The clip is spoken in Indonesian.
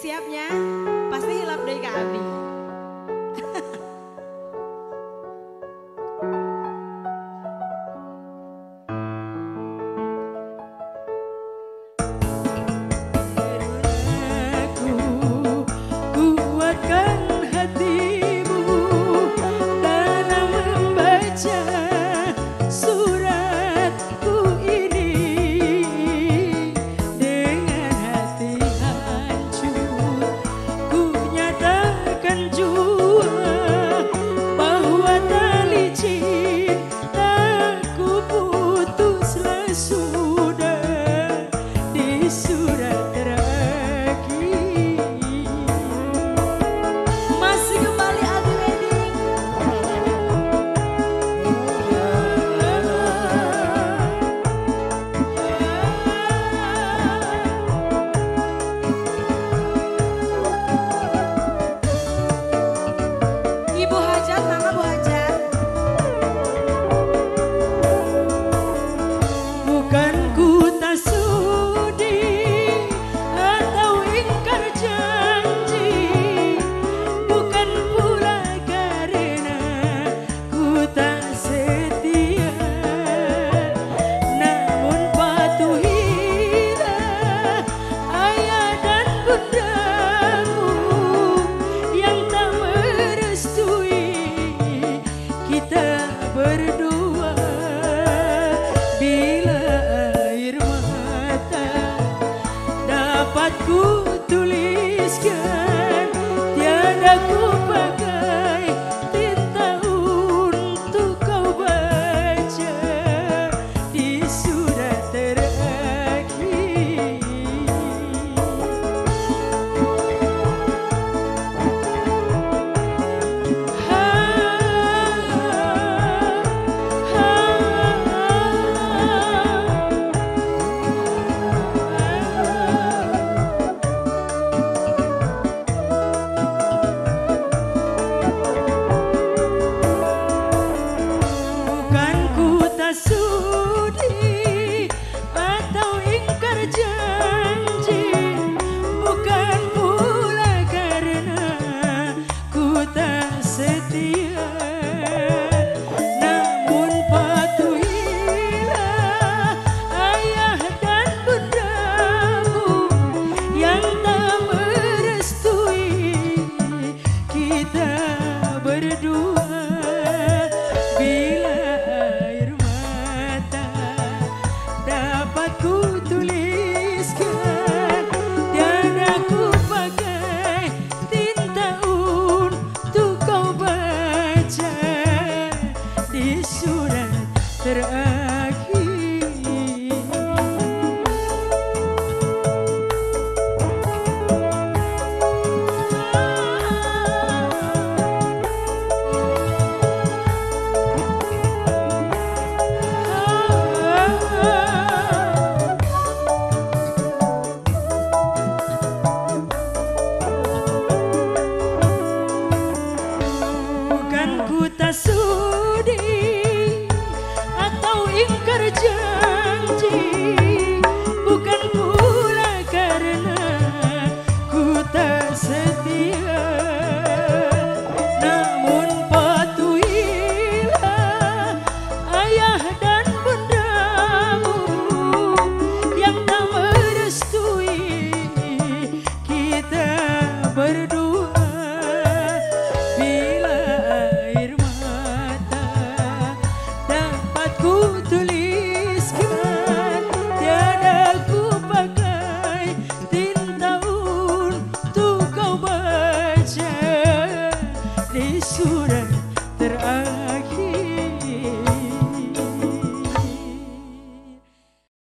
siapnya? Pasti hilap deh Kak Abi. Ku tuliskan, tiada ku pakai tinta untuk kau baca di surat terakhir. Sudi atau ingkar janji, bukan pula karena ku tak setia, namun patuhilah ayah dan bundamu yang tak merestui kita berdua. Ku tuliskan, tiada ku pakai tinta untuk kau baca di surat terakhir. Ku tak sudi atau ingkar janji, bukan pula karena ku tak setia, namun patuhilah ayah dan bundamu yang tak merestui kita berdua. Ku tuliskan, tiada ku pakai tinta untuk kau baca di surat terakhir.